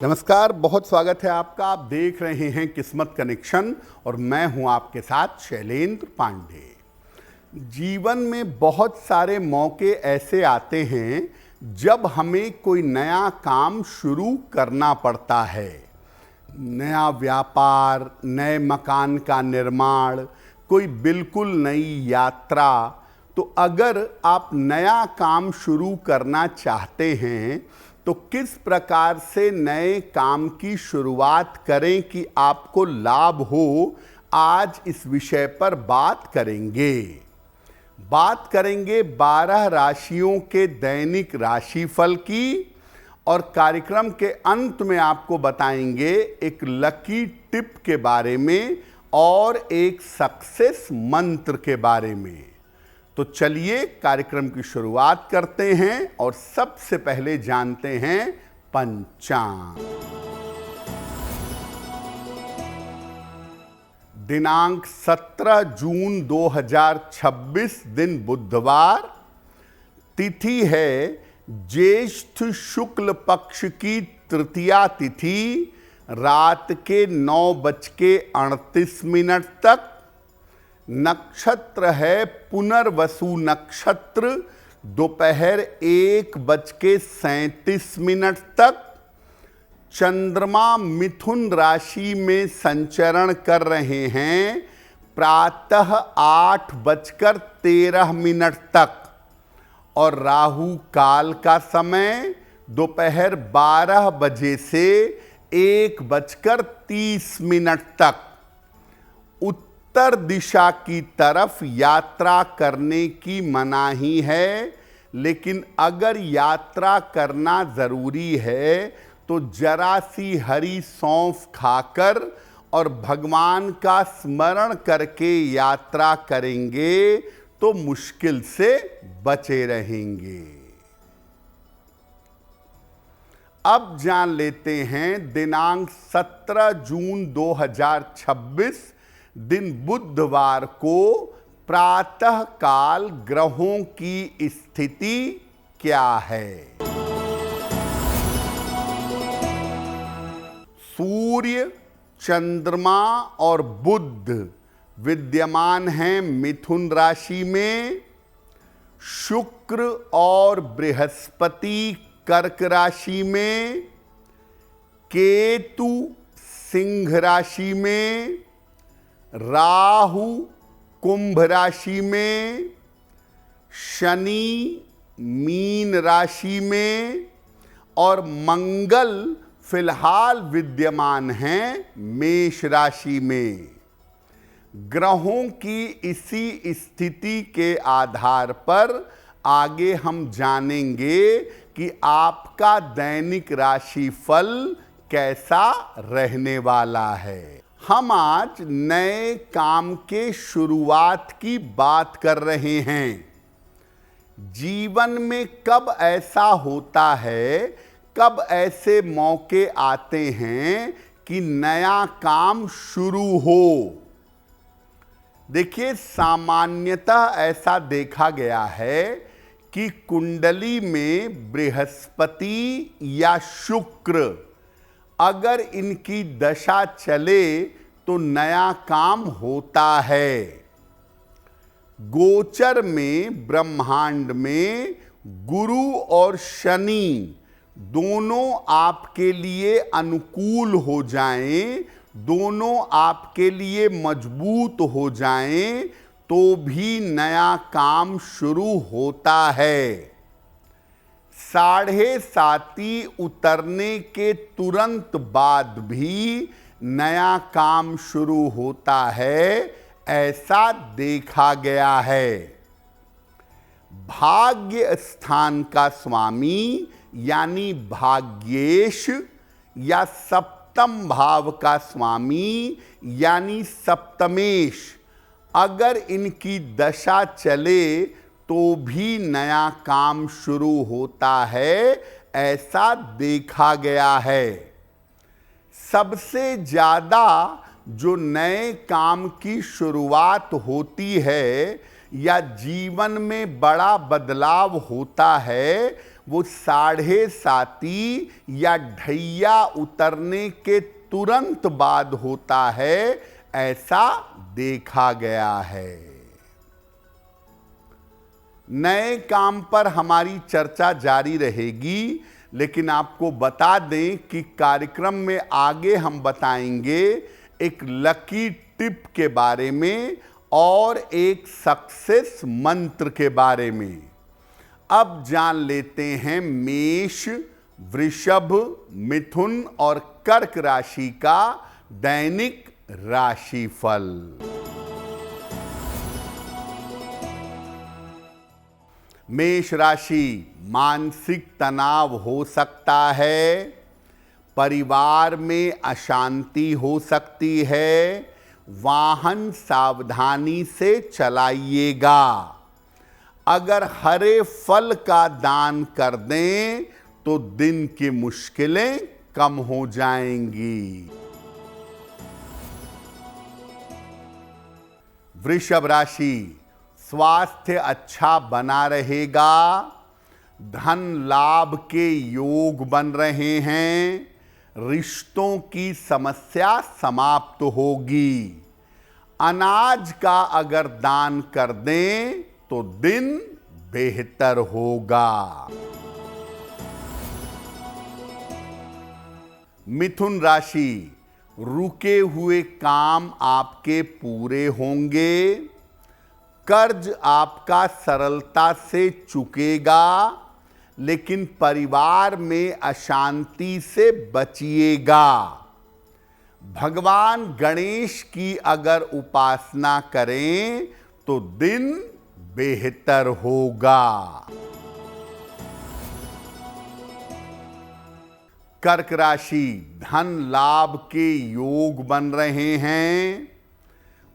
नमस्कार, बहुत स्वागत है आपका। आप देख रहे हैं किस्मत कनेक्शन और मैं हूं आपके साथ शैलेंद्र पांडे। जीवन में बहुत सारे मौके ऐसे आते हैं जब हमें कोई नया काम शुरू करना पड़ता है। नया व्यापार, नए मकान का निर्माण, कोई बिल्कुल नई यात्रा। तो अगर आप नया काम शुरू करना चाहते हैं तो किस प्रकार से नए काम की शुरुआत करें कि आपको लाभ हो, आज इस विषय पर बात करेंगे। 12 राशियों के दैनिक राशिफल की और कार्यक्रम के अंत में आपको बताएंगे एक लकी टिप के बारे में और एक सक्सेस मंत्र के बारे में। तो चलिए कार्यक्रम की शुरुआत करते हैं और सबसे पहले जानते हैं पंचांग। दिनांक 17 जून 2026 दिन बुधवार। तिथि है ज्येष्ठ शुक्ल पक्ष की तृतीया तिथि, रात के 9:38 तक। नक्षत्र है पुनर्वसु नक्षत्र, दोपहर 1:37 तक। चंद्रमा मिथुन राशि में संचरण कर रहे हैं प्रातः 8:13 तक और राहु काल का समय दोपहर 12 बजे से 1:30 तक। उत्तर दिशा की तरफ यात्रा करने की मनाही है, लेकिन अगर यात्रा करना जरूरी है तो जरा सी हरी सौंफ खाकर और भगवान का स्मरण करके यात्रा करेंगे तो मुश्किल से बचे रहेंगे। अब जान लेते हैं दिनांक 17 जून 2026 दिन बुधवार को प्रातः काल ग्रहों की स्थिति क्या है। सूर्य, चंद्रमा और बुध विद्यमान हैं मिथुन राशि में। शुक्र और बृहस्पति कर्क राशि में। केतु सिंह राशि में। राहु कुंभ राशि में। शनि मीन राशि में और मंगल फिलहाल विद्यमान हैं मेष राशि में। ग्रहों की इसी स्थिति के आधार पर आगे हम जानेंगे कि आपका दैनिक राशिफल कैसा रहने वाला है। हम आज नए काम के शुरुआत की बात कर रहे हैं। जीवन में कब ऐसा होता है, कब ऐसे मौके आते हैं कि नया काम शुरू हो। देखिए, सामान्यतः ऐसा देखा गया है कि कुंडली में बृहस्पति या शुक्र अगर इनकी दशा चले तो नया काम होता है। गोचर में ब्रह्मांड में गुरु और शनि दोनों आपके लिए अनुकूल हो जाएं, दोनों आपके लिए मजबूत हो जाएं तो भी नया काम शुरू होता है। 7:30 उतरने के तुरंत बाद भी नया काम शुरू होता है, ऐसा देखा गया है। भाग्य स्थान का स्वामी यानी भाग्येश या सप्तम भाव का स्वामी यानी सप्तमेश अगर इनकी दशा चले तो भी नया काम शुरू होता है, ऐसा देखा गया है। सबसे ज़्यादा जो नए काम की शुरुआत होती है या जीवन में बड़ा बदलाव होता है वो 7:30 या ढैया उतरने के तुरंत बाद होता है, ऐसा देखा गया है। नए काम पर हमारी चर्चा जारी रहेगी, लेकिन आपको बता दें कि कार्यक्रम में आगे हम बताएंगे एक लकी टिप के बारे में और एक सक्सेस मंत्र के बारे में। अब जान लेते हैं मेष, वृषभ, मिथुन और कर्क राशि का दैनिक राशिफल। मेष राशि, मानसिक तनाव हो सकता है, परिवार में अशांति हो सकती है, वाहन सावधानी से चलाइएगा। अगर हरे फल का दान कर दें तो दिन की मुश्किलें कम हो जाएंगी। वृषभ राशि, स्वास्थ्य अच्छा बना रहेगा, धन लाभ के योग बन रहे हैं, रिश्तों की समस्या समाप्त होगी। अनाज का अगर दान कर दें तो दिन बेहतर होगा। मिथुन राशि, रुके हुए काम आपके पूरे होंगे, कर्ज आपका सरलता से चुकेगा, लेकिन परिवार में अशांति से बचिएगा। भगवान गणेश की अगर उपासना करें तो दिन बेहतर होगा। कर्क राशि, धन लाभ के योग बन रहे हैं,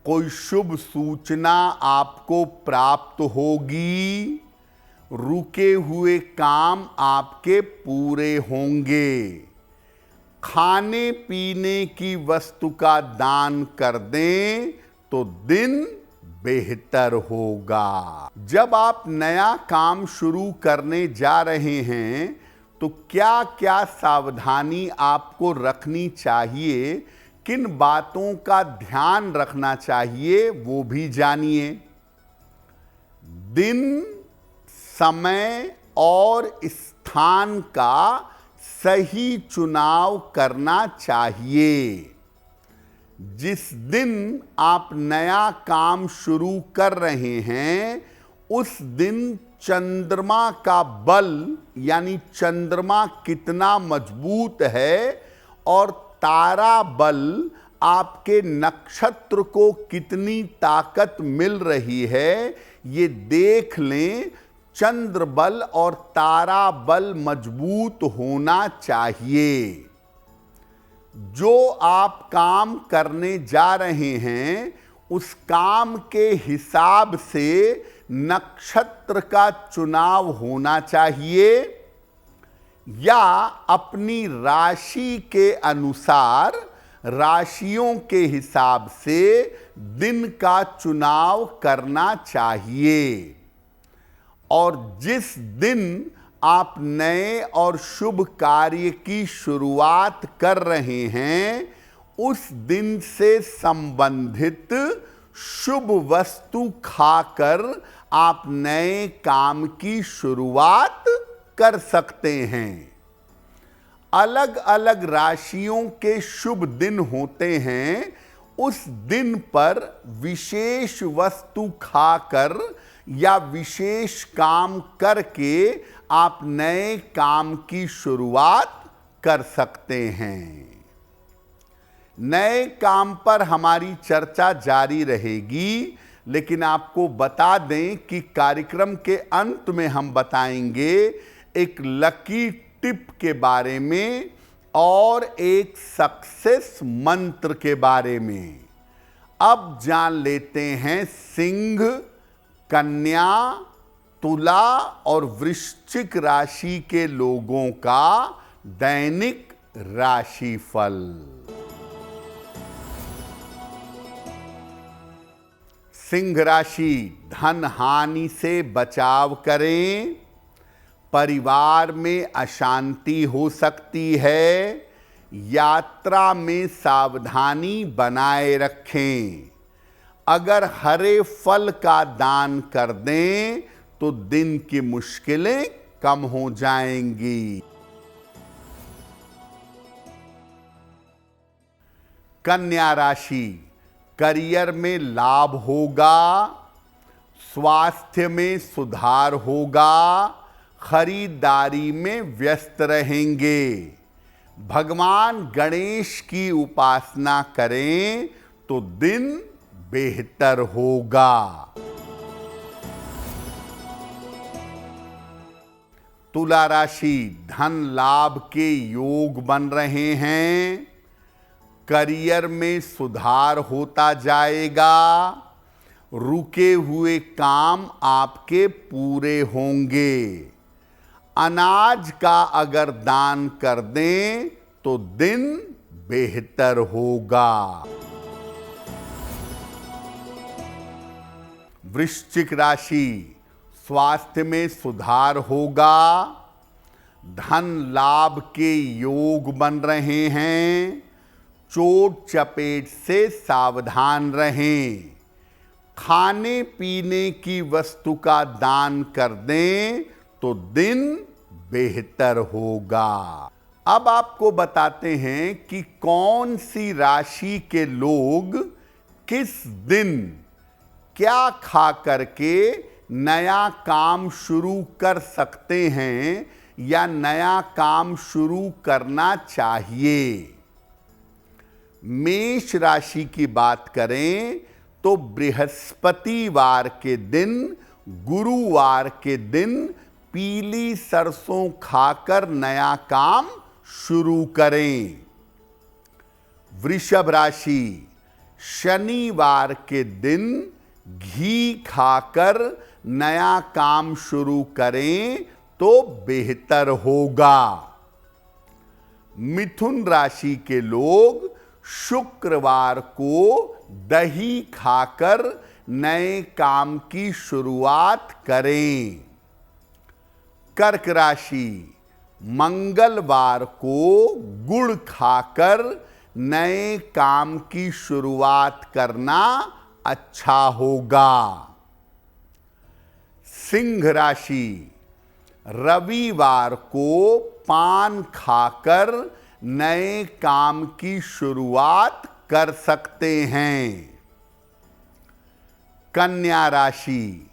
कोई शुभ सूचना आपको प्राप्त होगी, रुके हुए काम आपके पूरे होंगे। खाने पीने की वस्तु का दान कर दें तो दिन बेहतर होगा। जब आप नया काम शुरू करने जा रहे हैं तो क्या क्या सावधानी आपको रखनी चाहिए, किन बातों का ध्यान रखना चाहिए, वो भी जानिए। दिन, समय और स्थान का सही चुनाव करना चाहिए। जिस दिन आप नया काम शुरू कर रहे हैं उस दिन चंद्रमा का बल यानी चंद्रमा कितना मजबूत है और तारा बल आपके नक्षत्र को कितनी ताकत मिल रही है, ये देख लें। चंद्र बल और तारा बल मजबूत होना चाहिए। जो आप काम करने जा रहे हैं उस काम के हिसाब से नक्षत्र का चुनाव होना चाहिए, या अपनी राशि के अनुसार राशियों के हिसाब से दिन का चुनाव करना चाहिए। और जिस दिन आप नए और शुभ कार्य की शुरुआत कर रहे हैं उस दिन से संबंधित शुभ वस्तु खाकर आप नए काम की शुरुआत कर सकते हैं। अलग अलग राशियों के शुभ दिन होते हैं, उस दिन पर विशेष वस्तु खाकर या विशेष काम करके आप नए काम की शुरुआत कर सकते हैं। नए काम पर हमारी चर्चा जारी रहेगी, लेकिन आपको बता दें कि कार्यक्रम के अंत में हम बताएंगे एक लकी टिप के बारे में और एक सक्सेस मंत्र के बारे में। अब जान लेते हैं सिंह, कन्या, तुला और वृश्चिक राशि के लोगों का दैनिक राशिफल। सिंह राशि, धन हानि से बचाव करें, परिवार में अशांति हो सकती है। यात्रा में सावधानी बनाए रखें। अगर हरे फल का दान कर दें तो दिन की मुश्किलें कम हो जाएंगी। कन्या राशि, करियर में लाभ होगा, स्वास्थ्य में सुधार होगा, खरीदारी में व्यस्त रहेंगे। भगवान गणेश की उपासना करें तो दिन बेहतर होगा। तुला राशि, धन लाभ के योग बन रहे हैं। करियर में सुधार होता जाएगा। रुके हुए काम आपके पूरे होंगे। अनाज का अगर दान कर दें तो दिन बेहतर होगा। वृश्चिक राशि, स्वास्थ्य में सुधार होगा। धन लाभ के योग बन रहे हैं। चोट चपेट से सावधान रहें। खाने पीने की वस्तु का दान कर दें तो दिन बेहतर होगा। अब आपको बताते हैं कि कौन सी राशि के लोग किस दिन क्या खा करके नया काम शुरू कर सकते हैं या नया काम शुरू करना चाहिए। मेष राशि की बात करें तो बृहस्पतिवार के दिन, गुरुवार के दिन पीली सरसों खाकर नया काम शुरू करें। वृषभ राशि, शनिवार के दिन घी खाकर नया काम शुरू करें तो बेहतर होगा। मिथुन राशि के लोग शुक्रवार को दही खाकर नए काम की शुरुआत करें। कर्क राशि, मंगलवार को गुड़ खाकर नए काम की शुरुआत करना अच्छा होगा। सिंह राशि, रविवार को पान खाकर नए काम की शुरुआत कर सकते हैं। कन्या राशि,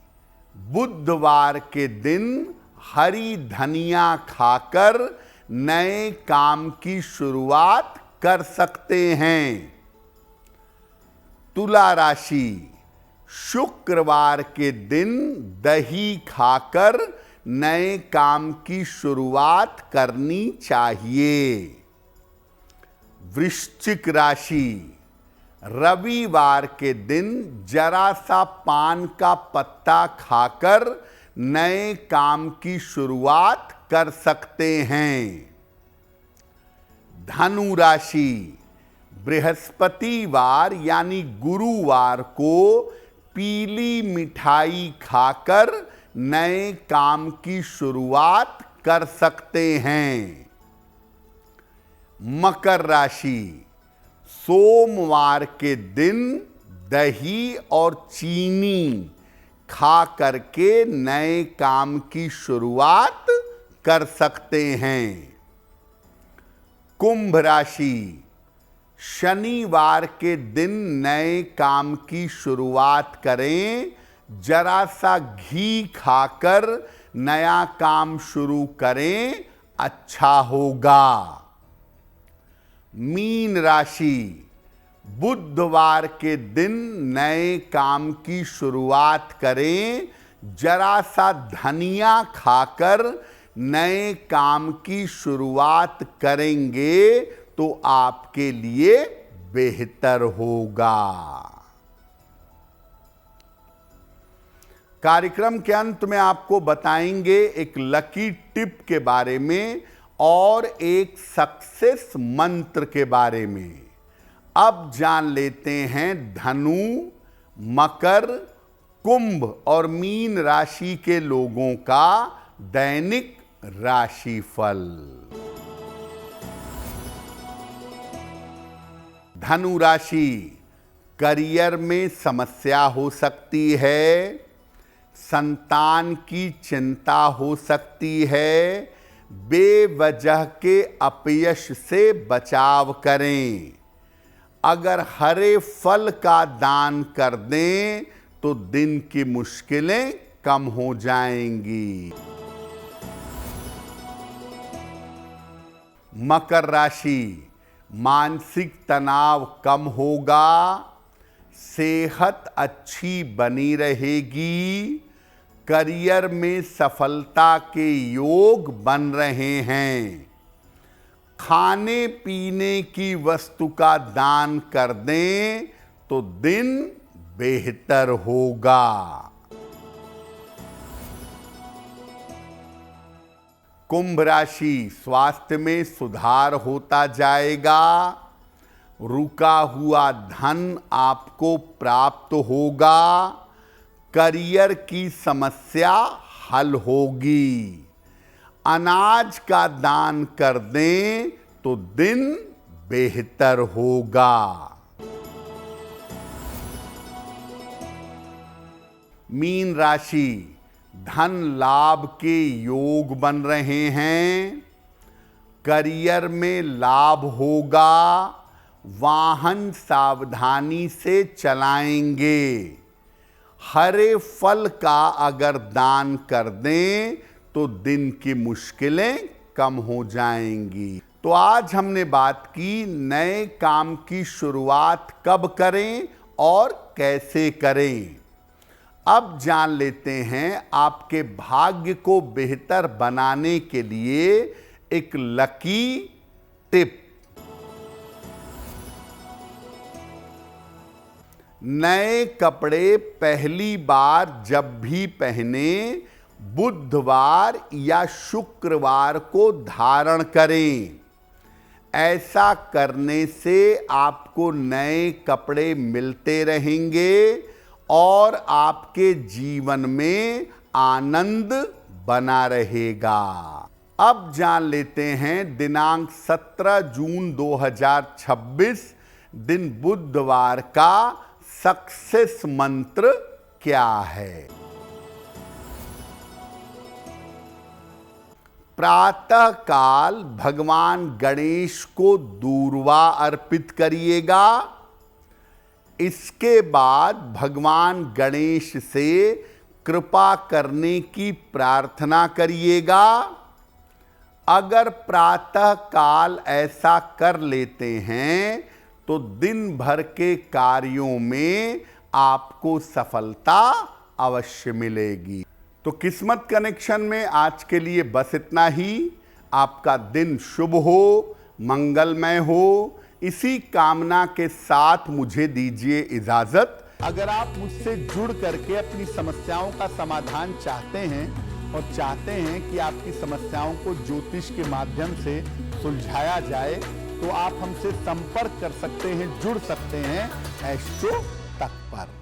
बुधवार के दिन हरी धनिया खाकर नए काम की शुरुआत कर सकते हैं। तुला राशि, शुक्रवार के दिन दही खाकर नए काम की शुरुआत करनी चाहिए। वृश्चिक राशि, रविवार के दिन जरा सा पान का पत्ता खाकर नए काम की शुरुआत कर सकते हैं। धनु राशि, बृहस्पतिवार यानी गुरुवार को पीली मिठाई खाकर नए काम की शुरुआत कर सकते हैं। मकर राशि, सोमवार के दिन दही और चीनी खा करके नए काम की शुरुआत कर सकते हैं। कुंभ राशि, शनिवार के दिन नए काम की शुरुआत करें। जरा सा घी खाकर नया काम शुरू करें, अच्छा होगा। मीन राशि, बुधवार के दिन नए काम की शुरुआत करें। जरा सा धनिया खाकर नए काम की शुरुआत करेंगे तो आपके लिए बेहतर होगा। कार्यक्रम के अंत में आपको बताएंगे एक लकी टिप के बारे में और एक सक्सेस मंत्र के बारे में। अब जान लेते हैं धनु, मकर, कुंभ और मीन राशि के लोगों का दैनिक राशिफल। धनु राशि, करियर में समस्या हो सकती है, संतान की चिंता हो सकती है, बेवजह के अपयश से बचाव करें। अगर हरे फल का दान कर दें तो दिन की मुश्किलें कम हो जाएंगी। मकर राशि, मानसिक तनाव कम होगा, सेहत अच्छी बनी रहेगी, करियर में सफलता के योग बन रहे हैं। खाने पीने की वस्तु का दान कर दें तो दिन बेहतर होगा। कुंभ राशि, स्वास्थ्य में सुधार होता जाएगा, रुका हुआ धन आपको प्राप्त होगा, करियर की समस्या हल होगी। अनाज का दान कर दें तो दिन बेहतर होगा। मीन राशि, धन लाभ के योग बन रहे हैं, करियर में लाभ होगा, वाहन सावधानी से चलाएंगे। हरे फल का अगर दान कर दें तो दिन की मुश्किलें कम हो जाएंगी। तो आज हमने बात की नए काम की शुरुआत कब करें और कैसे करें। अब जान लेते हैं आपके भाग्य को बेहतर बनाने के लिए एक लकी टिप। नए कपड़े पहली बार जब भी पहने बुधवार या शुक्रवार को धारण करें। ऐसा करने से आपको नए कपड़े मिलते रहेंगे और आपके जीवन में आनंद बना रहेगा। अब जान लेते हैं दिनांक 17 जून 2026 दिन बुधवार का सक्सेस मंत्र क्या है। प्रातः काल भगवान गणेश को दूर्वा अर्पित करिएगा। इसके बाद भगवान गणेश से कृपा करने की प्रार्थना करिएगा। अगर प्रातः काल ऐसा कर लेते हैं तो दिन भर के कार्यों में आपको सफलता अवश्य मिलेगी। तो किस्मत कनेक्शन में आज के लिए बस इतना ही। आपका दिन शुभ हो, मंगलमय हो, इसी कामना के साथ मुझे दीजिए इजाजत। अगर आप मुझसे जुड़ करके अपनी समस्याओं का समाधान चाहते हैं और चाहते हैं कि आपकी समस्याओं को ज्योतिष के माध्यम से सुलझाया जाए तो आप हमसे संपर्क कर सकते हैं, जुड़ सकते हैं एस्ट्रो तक पर।